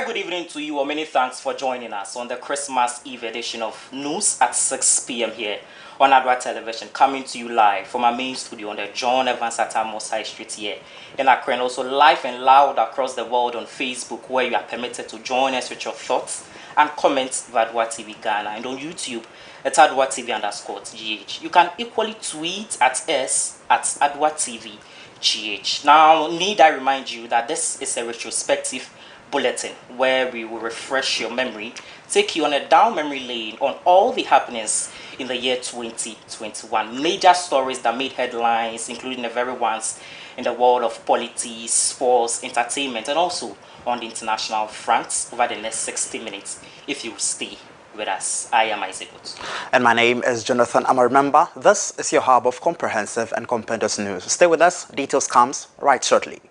very good evening to you, or many thanks for joining us on the Christmas Eve edition of News at 6 p.m. here on Adoa Television, coming to you live from our main studio on the John Evans Atamos High Street here in Accra, and also live and loud across the world on Facebook, where you are permitted to join us with your thoughts and comments via Adoa TV Ghana, and on YouTube at Adoa TV_GH. You can equally tweet at us at Adoa TV GH. Now, need I remind you that this is a retrospective bulletin where we will refresh your memory, take you on a down memory lane on all the happenings in the year 2021. Major stories that made headlines, including the very ones in the world of politics, sports, entertainment, and also on the international front over the next 60 minutes. If you stay with us, I am Isaac. And my name is Jonathan Amar. Remember, this is your hub of comprehensive and compendous news. Stay with us. Details comes right shortly.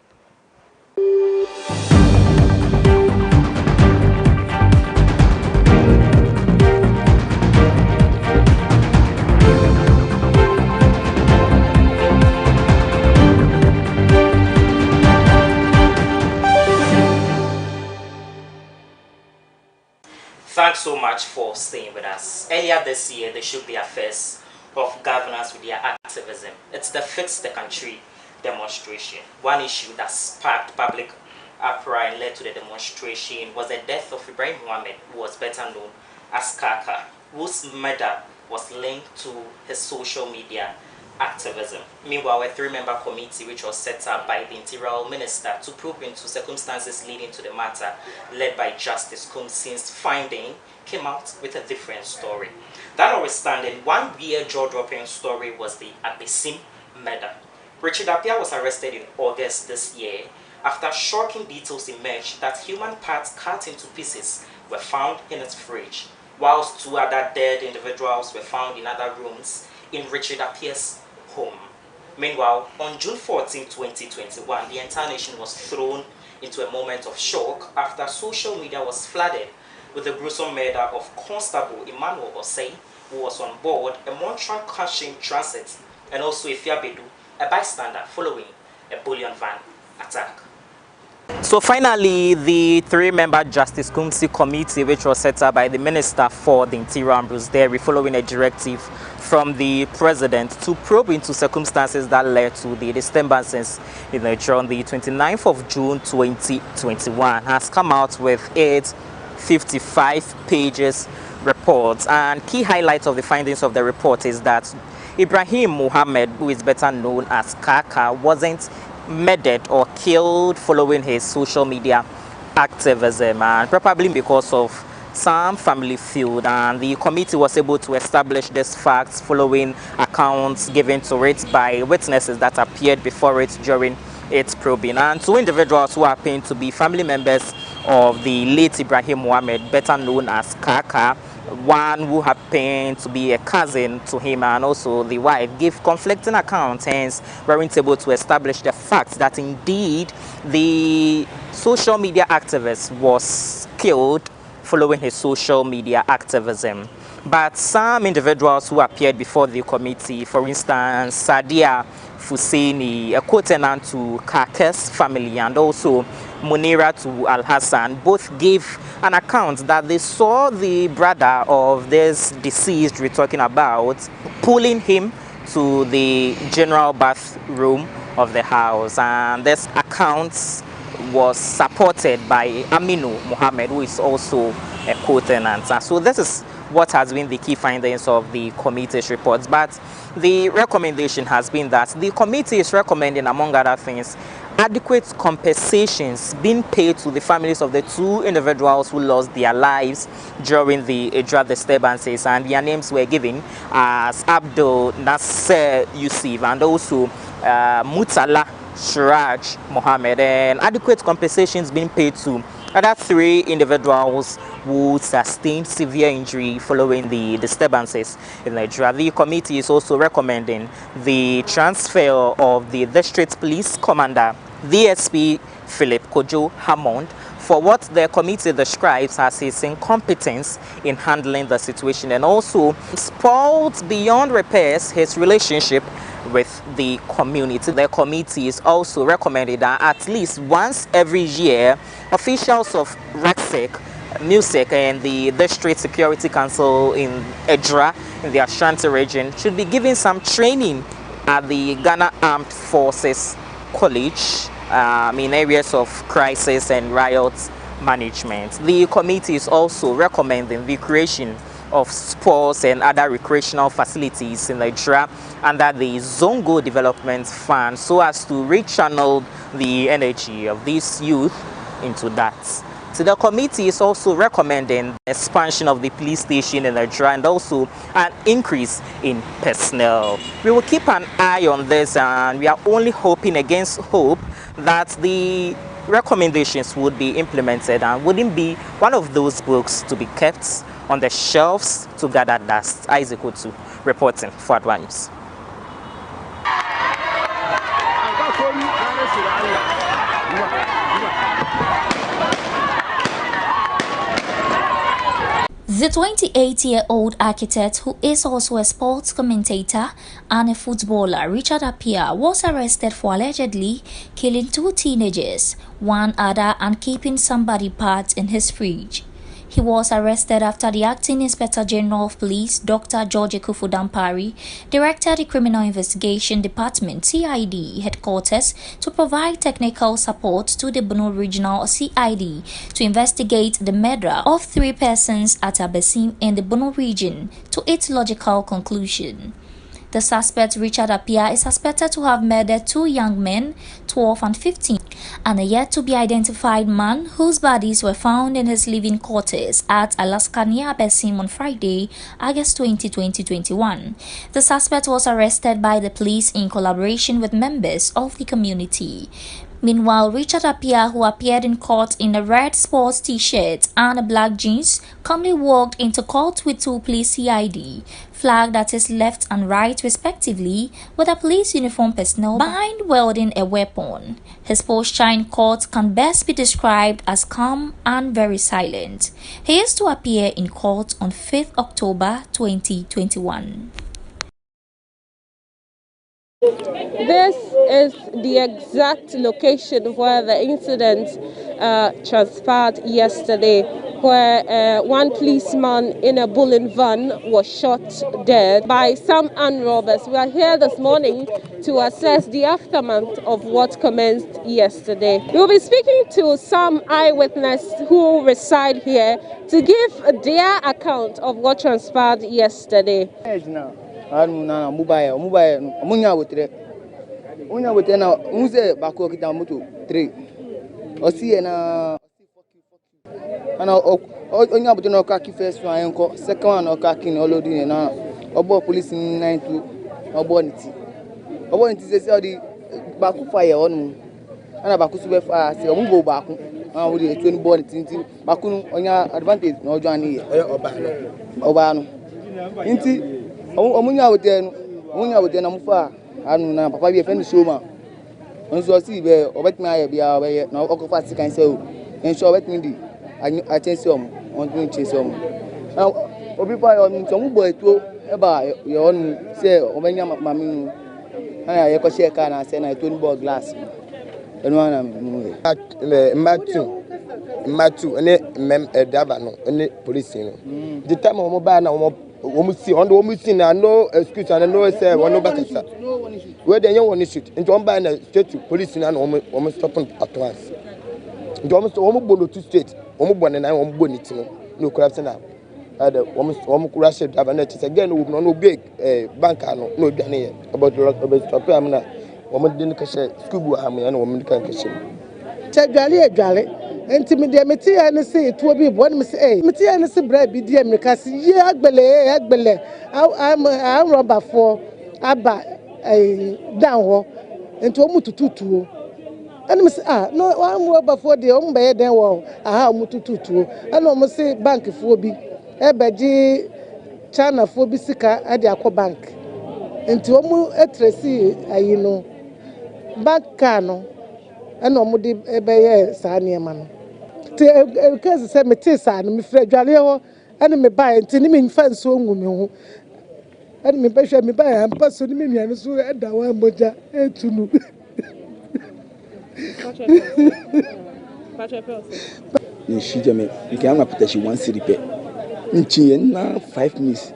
Thanks so much for staying with us. Earlier this year, they shook the affairs of governors with their activism. It's the Fix the Country demonstration. One issue that sparked public uproar and led to the demonstration was the death of Ibrahim Mohammed, who was better known as Kaka, whose murder was linked to his social media activism. Meanwhile, a three-member committee which was set up by the Interior Minister to probe into circumstances leading to the matter, led by Justice Kumsin's finding, came out with a different story. That notwithstanding, one weird jaw-dropping story was the Abesim murder. Richard Appiah was arrested in August this year after shocking details emerged that human parts cut into pieces were found in its fridge, whilst two other dead individuals were found in other rooms in Richard Appiah's home. Meanwhile, on June 14, 2021, the entire nation was thrown into a moment of shock after social media was flooded with the gruesome murder of Constable Emmanuel Osei, who was on board a Montreal Cushing transit, and also Ifia Bedu, a bystander, following a bullion van attack. So finally, the three-member Justice Kumsi committee, which was set up by the Minister for the Interior, Ambrose Derry, following a directive from the President to probe into circumstances that led to the disturbances in Nigeria on the 29th of June 2021, has come out with its 55 pages report. And key highlights of the findings of the report is that Ibrahim Mohammed, who is better known as Kaka, wasn't murdered or killed following his social media activism, and probably because of some family feud, and the committee was able to establish these facts following accounts given to it by witnesses that appeared before it during its probing. And two individuals who happen to be family members of the late Ibrahim Mohammed, better known as Kaka, one who happened to be a cousin to him and also the wife, gave conflicting accounts, hence weren't able to establish the fact that indeed the social media activist was killed following his social media activism. But some individuals who appeared before the committee, for instance, Sadia Fuseni, a co-tenant to Kaka's family, and also Munira to Al-Hassan, both gave an account that they saw the brother of this deceased we're talking about pulling him to the general bathroom of the house. And this account was supported by Aminu Mohammed, who is also a co-tenant. So this is what has been the key findings of the committee's reports. But the recommendation has been that the committee is recommending, among other things, adequate compensations being paid to the families of the two individuals who lost their lives during the Idra disturbances, and their names were given as Abdul Nasser Yusuf and also Mutala Shiraj Mohammed, and adequate compensations being paid to other three individuals who sustained severe injury following the disturbances in Nigeria. The committee is also recommending the transfer of the district police commander, DSP Philip Kojo Hammond, for what the committee describes as his incompetence in handling the situation, and also spoiled beyond repairs his relationship with the community. The committee is also recommended that at least once every year, officials of RECSEC, MUSIC, and the District Security Council in Edra, in the Ashanti region, should be given some training at the Ghana Armed Forces College in areas of crisis and riot management. The committee is also recommending the creation of sports and other recreational facilities in Nigeria under the Zongo Development Fund so as to rechannel the energy of these youth into that. So the committee is also recommending expansion of the police station in Nigeria and also an increase in personnel. We will keep an eye on this, and we are only hoping against hope that the recommendations would be implemented and wouldn't be one of those books to be kept on the shelves to gather dust. Isaac Otu reporting for Adoa News. The 28-year-old architect, who is also a sports commentator and a footballer, Richard Appiah, was arrested for allegedly killing 2 teenagers, one other, and keeping somebody parts in his fridge. He was arrested after the Acting Inspector General of Police, Dr. George Ekufu-Dampari, directed the Criminal Investigation Department (CID) headquarters to provide technical support to the Bono Regional CID to investigate the murder of 3 persons at Abesim in the Bono region to its logical conclusion. The suspect, Richard Appiah, is suspected to have murdered 2 young men, 12 and 15, and a yet-to-be-identified man whose bodies were found in his living quarters at Alaska near Abesim on Friday, August 20, 2021. The suspect was arrested by the police in collaboration with members of the community. Meanwhile, Richard Appiah, who appeared in court in a red sports t-shirt and a black jeans, calmly walked into court with 2 police CID, flagged at his left and right respectively, with a police uniform personnel behind wielding a weapon. His posture in court can best be described as calm and very silent. He is to appear in court on 5th October 2021. This is the exact location where the incident transpired yesterday, where one policeman in a bullet van was shot dead by some armed robbers. We are here this morning to assess the aftermath of what commenced yesterday. We will be speaking to some eyewitnesses who reside here to give their account of what transpired yesterday. Munya with na unze bako kita moto 3 osi na ana onya buto na okaki first one enko second one okaki na olodi na obo police 92 obo niti say the bako fire onu ana bako sube fire say omugo bako ana we dey 20 ball niti bako nu onya advantage na ojo ani oba no nti omunya with na mufa anu na papa bi e friend show ma onso si be obetimi aye bia obe na okofa sikan se o enso obetimi di achensi om on chesi om na obi pa yo nti omu bo etuo e ba ye onu se obenya mami aya ye ko share car na se na etuo ni ball glass enu ana mu matu ene mem edaba no ene police no the time omo ba na omo see na no excuse and no say one no bakasa where dey one shoot into on by na state police na omo stop at once into omo bolo to state omo bone na omo boni ti no corruption na omo crash driver na say again no big bank no dwane here about stop am na omo dey ka share school bu am na omo dey ka share edwale enti me de meti ya ne se etuo bi bo ne me se meti ya ne se bra bi di America se ye agbele am rubber for aba down ho enti o mutututuo ene me se no am rubber for de o mbe den wo aha mutututuo ene o me se bank fo bi ebeji China fo bi sika ade akọ bank enti o mu etresi ayi no bank ka no ene o mu de ebeye sa niema no te case say me te sa no me frɛ dwale ho ene me ba enti ni me mfa nso ngu me ho and me pressure me by and person me and so and that one moja to no. In Shijame, you can have protection 1 city pay. In China, 5 minutes.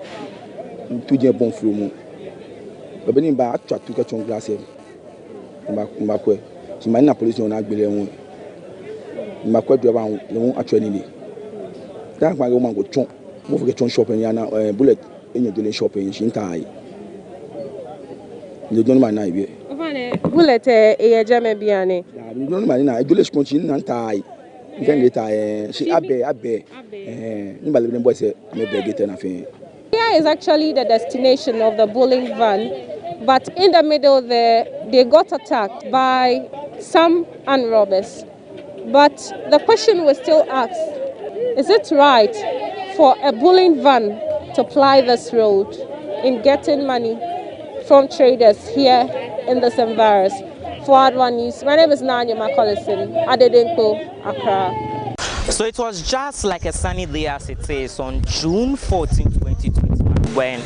To your bone from Opening back to a chunk glass here. Mbakwe. She might not police on a billion. Mbakwe around the one actually. That my woman go chunk. Move get chunk shopping yana bullet in your doing shopping. She tie. You don't mind I Bullet a German biane. You don't mind I do less continue and tie. Then later, she abe. Nobody boy say I'm a beggar nothing. Here is actually the destination of the bowling van, but in the middle there, they got attacked by some armed robbers. But the question was still asked, is it right for a bowling van to ply this road in getting money from traders here in the Semvaras? For Adoa News, my name is Nanya Makolison, Adedenko, Accra. So it was just like a sunny day as it is on June 14, 2021, when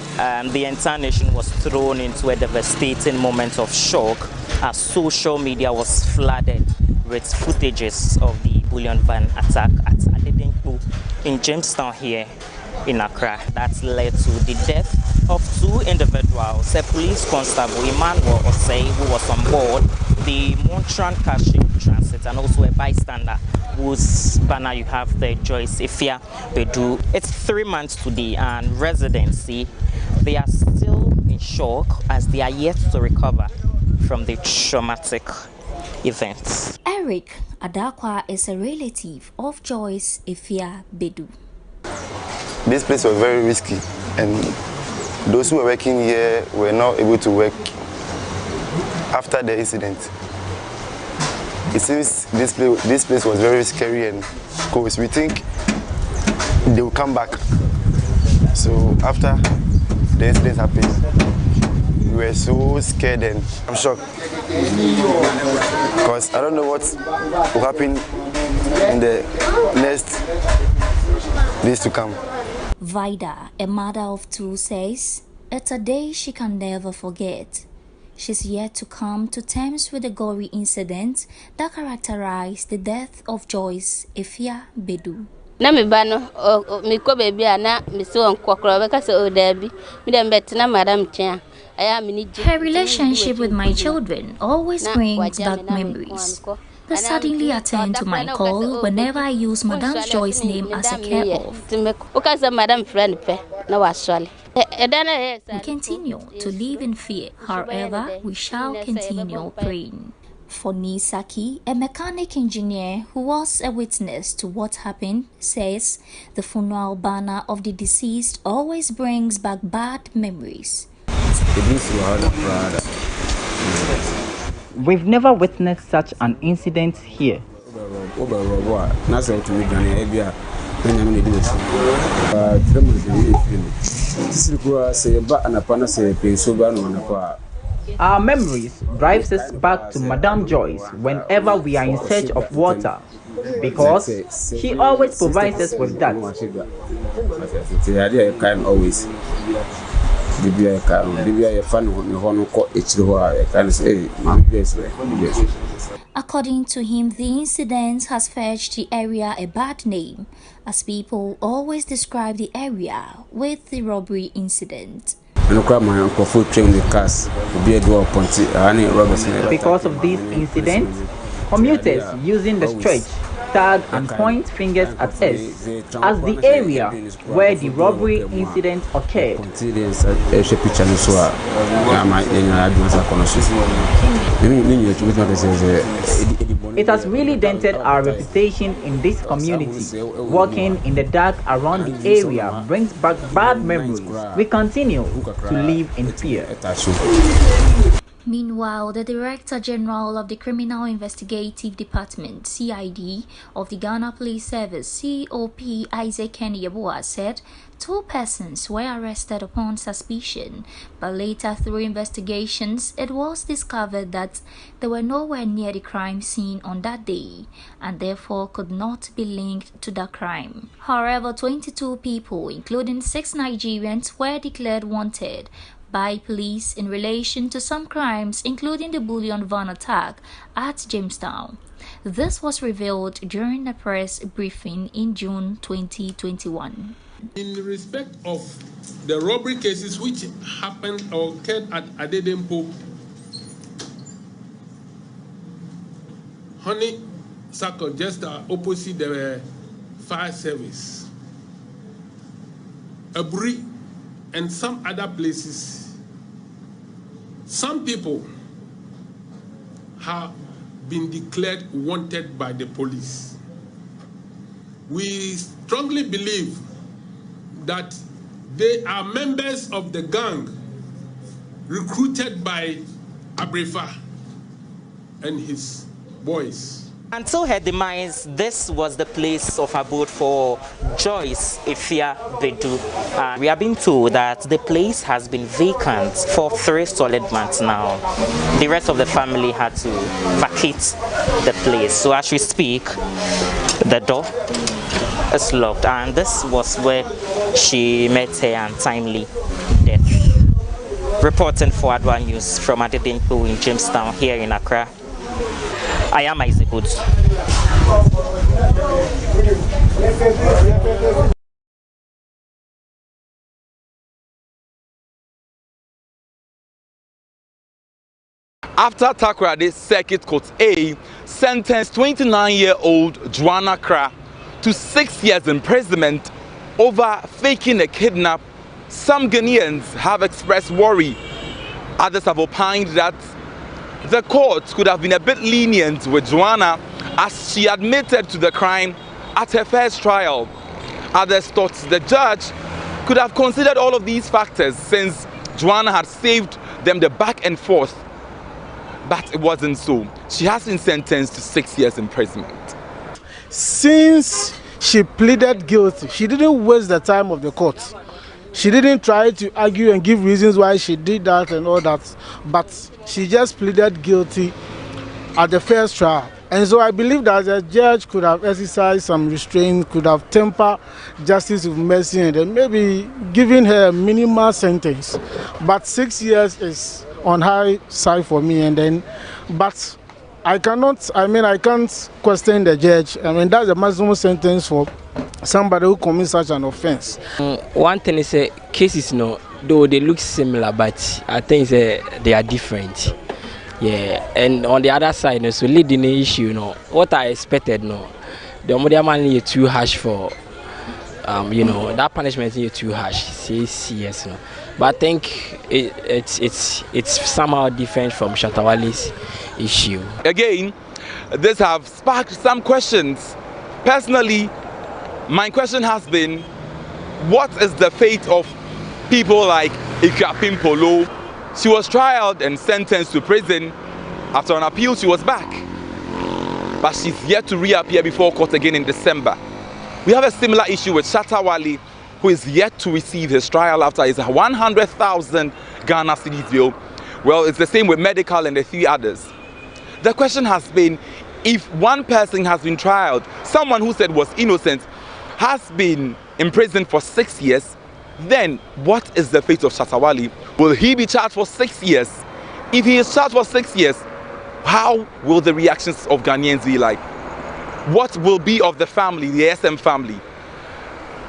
the entire nation was thrown into a devastating moment of shock as social media was flooded with footages of the bullion van attack at Adedenko in Jamestown here in Accra. That led to the death of 2 individuals, a police constable, Emmanuel Osei, who was on board the Montran Kashim Transit, and also a bystander whose banner you have there, Joyce Ifia Bedu. It's 3 months today, and residents say they are still in shock as they are yet to recover from the traumatic events. Eric Adakwa is a relative of Joyce Ifia Bedu. This place was very risky, and those who were working here were not able to work after the incident. It seems this place was very scary, and because we think they will come back. So after the incident happened, we were so scared, and I'm shocked because I don't know what will happen in the next days to come. Vida, a mother of 2, says it's a day she can never forget. She's yet to come to terms with the gory incident that characterized the death of Joyce Ifia Bedu. Her relationship with my children always brings back memories. They suddenly attend to my call whenever I use Madame Joyce's name as a care of. We continue to live in fear. However, we shall continue praying. For Nisaki, a mechanic engineer who was a witness to what happened, says the funeral banner of the deceased always brings back bad memories. We've never witnessed such an incident here. Our memories drives us back to Madame Joyce whenever we are in search of water, because she always provides us with that. According to him, the incident has fetched the area a bad name, as people always describe the area with the robbery incident. Because of these incidents, commuters using the stretch tag and point fingers at us as the area where the robbery incident occurred. It has really dented our reputation in this community. Walking in the dark around the area brings back bad memories. We continue to live in fear. Meanwhile, the Director General of the Criminal Investigative Department (CID) of the Ghana Police Service (COP) Isaac Adoa said 2 persons were arrested upon suspicion, but later through investigations it was discovered that they were nowhere near the crime scene on that day and therefore could not be linked to the crime. However, 22 people, including 6 Nigerians, were declared wanted by police in relation to some crimes, including the bullion van attack at Jamestown. This was revealed during a press briefing in June 2021. In respect of the robbery cases which happened or occurred at Adedempo, Honey Circle, just opposite the fire service, Aburi, and some other places, some people have been declared wanted by the police. We strongly believe that they are members of the gang recruited by Abrefa and his boys. Until her demise, this was the place of abode for Joyce Ifia Bedu. We have been told that the place has been vacant for 3 solid months now. The rest of the family had to vacate the place. So as we speak, the door is locked, and this was where she met her untimely death. Reporting for Adoa News from Adedempo in Jamestown here in Accra, I am Isaac Woods. After Takoradi Circuit Court A sentenced 29-year-old Joanna Kra to 6 years imprisonment over faking a kidnap, some Ghanaians have expressed worry. Others have opined that the court could have been a bit lenient with Joanna as she admitted to the crime at her first trial. Others thought the judge could have considered all of these factors since Joanna had saved them the back and forth. But it wasn't so. She has been sentenced to 6 years imprisonment. Since she pleaded guilty, she didn't waste the time of the court. She didn't try to argue and give reasons why she did that and all that, but she just pleaded guilty at the first trial. And so I believe that the judge could have exercised some restraint, could have tempered justice with mercy, and then maybe given her a minimal sentence. But 6 years is on high side for me, and then, but I can't question the judge. That's the maximum sentence for somebody who commits such an offense. One thing is cases, though they look similar, but I think they are different. Yeah, and on the other side, so leading the issue, what I expected, the media man is too harsh for, that punishment is too harsh. Yes, but I think it's somehow different from Shatawale's issue. Again, this have sparked some questions. Personally, my question has been, what is the fate of people like Ikapim Polo? She was trialed and sentenced to prison. After an appeal, she was back. But she's yet to reappear before court again in December. We have a similar issue with Shatawale, who is yet to receive his trial after his 100,000 Ghana cedis bill. Well, it's the same with Medical and the 3 others. The question has been, if one person has been trialed, someone who said was innocent, has been imprisoned for 6 years, then what is the fate of Shatawale? Will he be charged for 6 years? If he is charged for 6 years, how will the reactions of Ghanaians be like? What will be of the family, the SM family?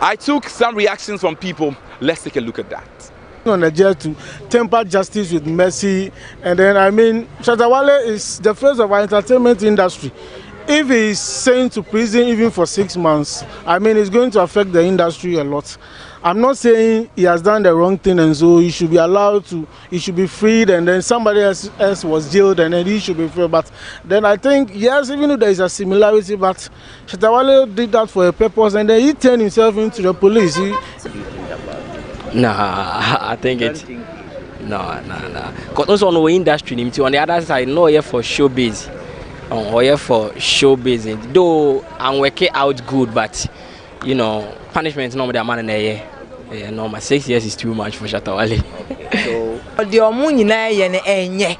I took some reactions from people. Let's take a look at that. On the judge to temper justice with mercy, and then Shatawale is the face of our entertainment industry. If he is sent to prison even for 6 months, it's going to affect the industry a lot. I'm not saying he has done the wrong thing and so he should be allowed to, he should be freed, and then somebody else was jailed and then he should be free. But then I think, yes, even though there is a similarity, but Shatawale did that for a purpose and then he turned himself into the police. Nah, I think Because also on the industry, on the other side, no here for showbiz. Or here for showbiz. Though I'm working out good, but you know, punishment is not the man in there. Yeah, no, my 6 years is too much for Shatawale. So the money na yenye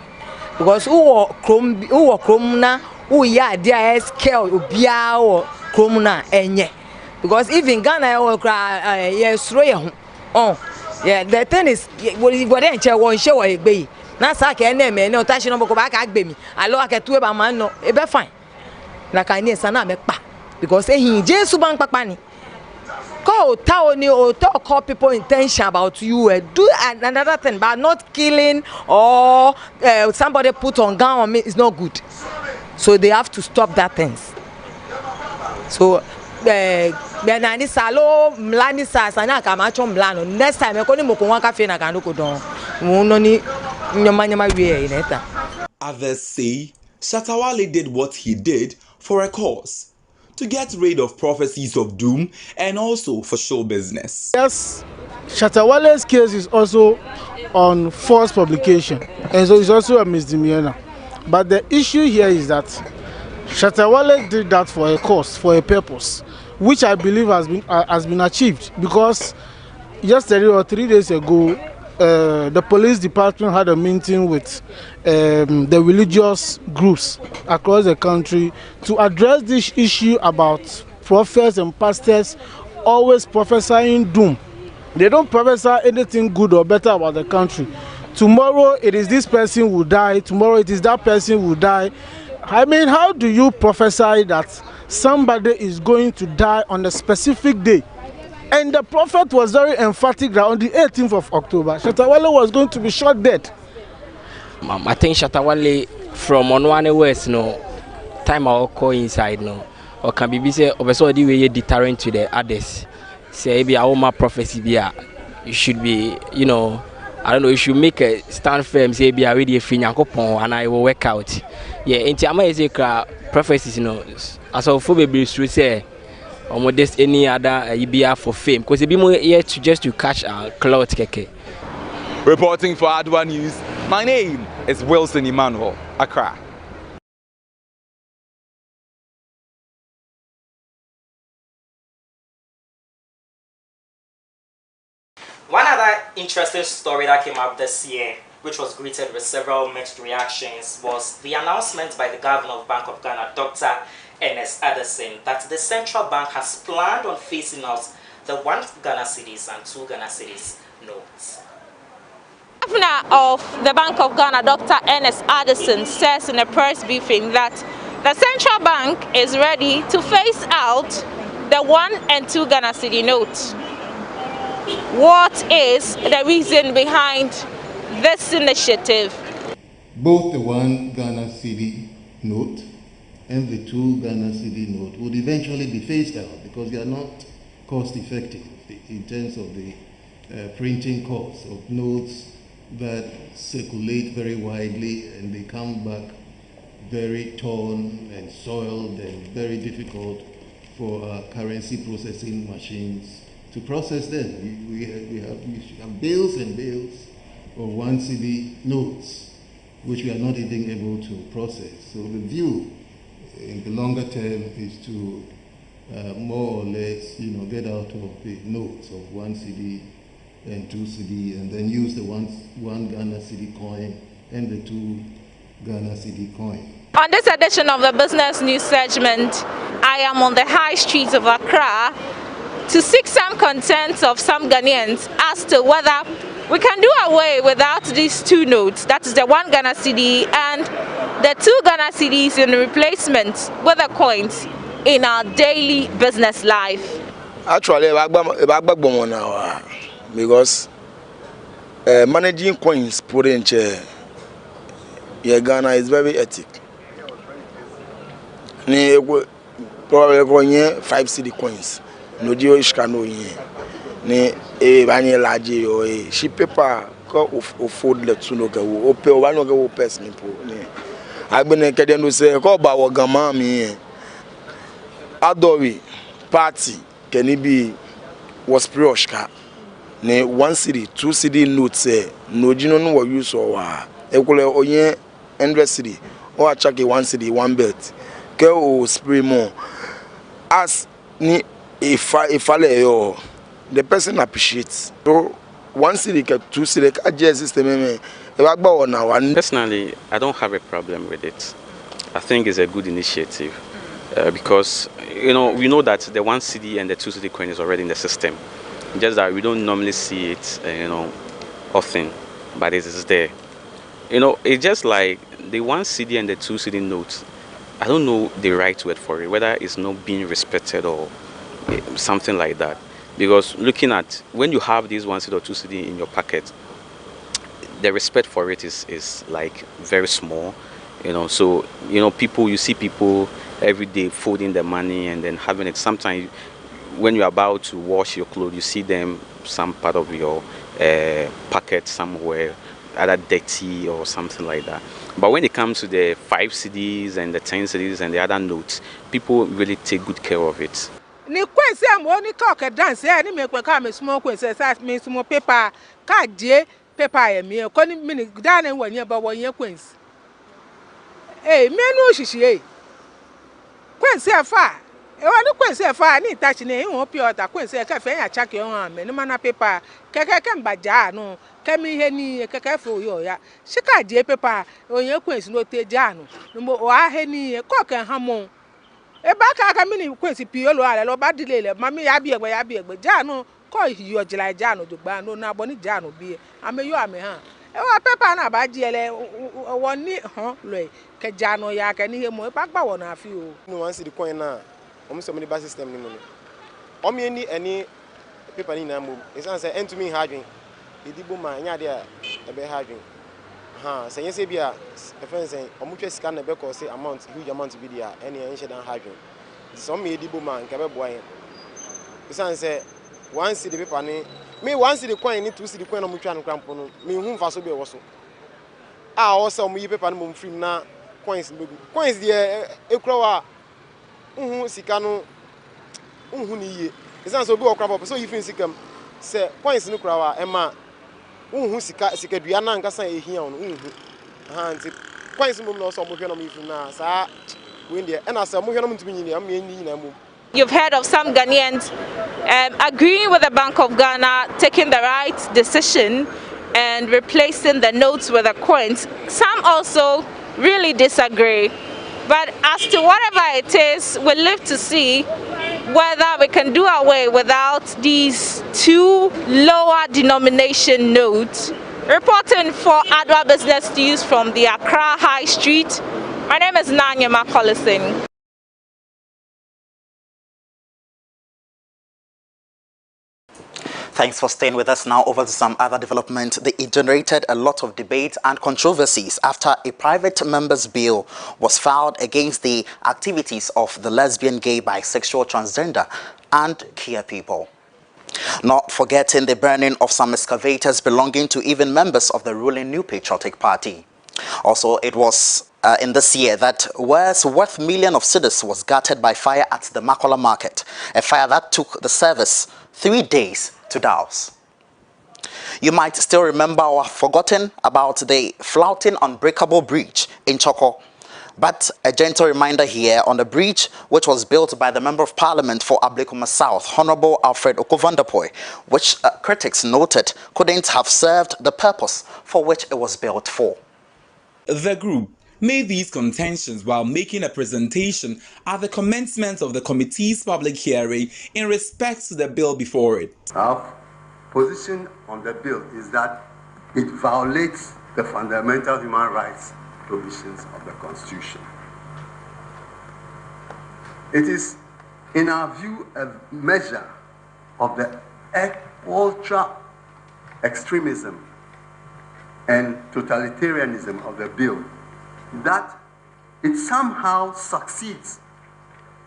because who chrome na who ya there scale obia or chrome na enye because even Ghana or yes yeah the thing is what then che won show egbe na sa ka na me no tashi no boko ba ka agbe mi alo aketu e ba man no e be fine na kan ni sana me pa because ehin Jesu ban papa ni call people intention about you do another thing but not killing or somebody put on gun on me is not good, so they have to stop that things. So benani salo mlani sa sana kama cho mlano next time e ko ni moko wan ka fe na kan ko don no ni nyama wie ineta. Others say Shatawale did what he did for a cause, to get rid of prophecies of doom and also for show business. Yes, Shatawale's case is also on false publication, and so it's also a misdemeanor. But the issue here is that Shatawale did that for a cause, for a purpose, which I believe has been achieved, because yesterday or 3 days ago, the police department had a meeting with the religious groups across the country to address this issue about prophets and pastors always prophesying doom. They don't prophesy anything good or better about the country. Tomorrow it is this person who die, tomorrow it is that person who die. I mean, how do you prophesy that somebody is going to die on a specific day? And the prophet was very emphatic that on the 18th of October, Shatawale was going to be shot dead. I think Shatawale from Onwane West, no time I'll call inside, no, or can be say, also the way deterrent to the others. Say, be our prophecy, be you should be, you know, I don't know, you should make a stand firm, say, be already a finyakopon, and I will work out. Yeah, into Amazing prophecies, you know, as of for baby, should say. Or modest any other EBR for fame, because it be more here to just to catch a clout keke. Reporting for Adoa News, my name is Wilson Emmanuel, Accra. One other interesting story that came up this year, which was greeted with several mixed reactions, was the announcement by the Governor of Bank of Ghana, Dr. Ernest Addison, that the central bank has planned on phasing out the 1 Ghana cedis and 2 Ghana cedis notes. Governor of the Bank of Ghana, Dr. Ernest Addison, says in a press briefing that the central bank is ready to phase out the 1 and 2 Ghana cedi notes. What is the reason behind this initiative? Both the 1 Ghana cedi note and the 2 Ghana cedi note would eventually be phased out because they are not cost effective in terms of the printing costs of notes that circulate very widely and they come back very torn and soiled and very difficult for currency processing machines to process them. We have bales and bales of 1 cedi notes which we are not even able to process. So the view in the longer term is to more or less, get out of the notes of 1 cedi and 2 cedi, and then use the 1 Ghana cedi coin and the 2 Ghana cedi coin. On this edition of the Business News segment, I am on the high streets of Accra to seek some consent of some Ghanaians as to whether we can do away without these 2 notes, that is the 1 Ghana cedi and the 2 Ghana cedis in replacement with the coins in our daily business life. Actually, because managing coins put in Ghana is very ethical. Probably going 5 cedi coins. No deal is canoe. Ne banye large or sheep paper fold the tunoga or pay 1 person. I've been a Canadian who say, "Call about what Gamma Adoa party can it be was Prioshka ne 1 cedi 2 cedi note say no jino no wa use or wa ekole oye 100 cedi or a check 1 cedi 1 belt ke o spray more as ni if yo the person appreciates so 1 cedi ke 2 cedi ka je system me personally I don't have a problem with it. I think it's a good initiative because we know that the 1 cedi and the 2 cedi coin is already in the system. Just that we don't normally see it, often, but it is there. It's just like the 1 cedi and the 2 cedi notes. I don't know the right word for it, whether it's not being respected or something like that. Because looking at when you have these 1 cedi or 2 cedi in your pocket, the respect for it is like very small. So people, you see people every day folding the money and then having it. Sometimes when you're about to wash your clothes, you see them some part of your pocket somewhere, either dirty or something like that. But when it comes to the 5 cedis and the 10 cedis and the other notes, people really take good care of it. Ni kwense mo ni ka ka dance ni me kwa me small kwense sa me small paper ka die paper ya me ko ni mini da na wanye ba wanye kwense me no shishi kwense afa wa ni kwense afa ni touch ni ho pure ta kwense ka fe ya chake ho ame ni mana paper keke mbaja no ka mi he ni keke fo yo ya shika die paper onye kwense no te ja no mo wa he ni ko kan hamon aka mini kwesi piolo ale lo badilele mami ya bi egbe janu ko yo jila janu jogba no na boni janu bi ame yo ame ha wa pepa na ba jiele woni ho lo ke janu ya ke ni he mo pa gba wona afi o no wan see the coin na o so many bus system ni mo no o me ni any paper ni na mo isan say entumi hadwen edibo ma nya de ebe hadwen so you say bia the friend say omutwe sika na be cause amount huge amount bi dia any enche dan hadwen some me edibo man nke be boy isan say 1 cedi paper ni me 1 cedi coin ni 2 cedi coin na omutwa no krampo no me hu mfa so be wo so o say omuyi paper no mom film na coins mbegu coins de ekura wa hu sika no hu ni ye isan so bi wo krampo so you film sikam say coins no kura wa e ma hu sika dua na nkasa ehia on hu nti coins mum no so mo hwe no mo ifu na sa we ndie e na sa mo hwe no mtumi nyini am nyini na mum. You've heard of some Ghanaians agreeing with the Bank of Ghana taking the right decision and replacing the notes with the coins. Some also really disagree. But as to whatever it is, we'll live to see whether we can do away without these 2 lower denomination notes. Reporting for Adoa Business News from the Accra High Street, my name is Nanyama Collison. Thanks for staying with us. Now over to some other development. It generated a lot of debate and controversies after a private member's bill was filed against the activities of the lesbian, gay, bisexual, transgender and queer people. Not forgetting the burning of some excavators belonging to even members of the ruling New Patriotic Party. Also, it was in this year that wares worth millions of cedis was gutted by fire at the Makola market, a fire that took the service 3 days to douse. You might still remember or have forgotten about the flouting unbreakable bridge in Choko. But a gentle reminder here on the bridge which was built by the Member of Parliament for Ablekuma South, Honorable Alfred Okuvandapoy, which critics noted couldn't have served the purpose for which it was built for. The group made these contentions while making a presentation at the commencement of the committee's public hearing in respect to the bill before it. Our position on the bill is that it violates the fundamental human rights provisions of the Constitution. It is, in our view, a measure of the ultra extremism and totalitarianism of the bill that it somehow succeeds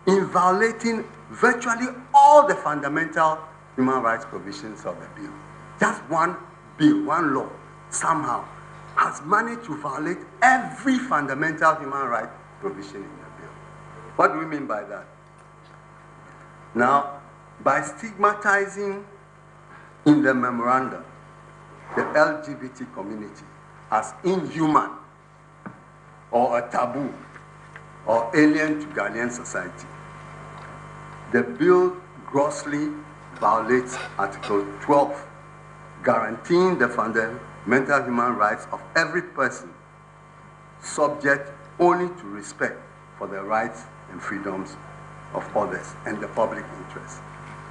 in violating virtually all the fundamental human rights provisions of the bill. Just one bill, one law, somehow has managed to violate every fundamental human right provision in the bill. What do we mean by that? Now, by stigmatizing in the memorandum the LGBT community as inhuman or a taboo or alien to Ghanaian society. The bill grossly violates Article 12, guaranteeing the fundamental human rights of every person, subject only to respect for the rights and freedoms of others and the public interest.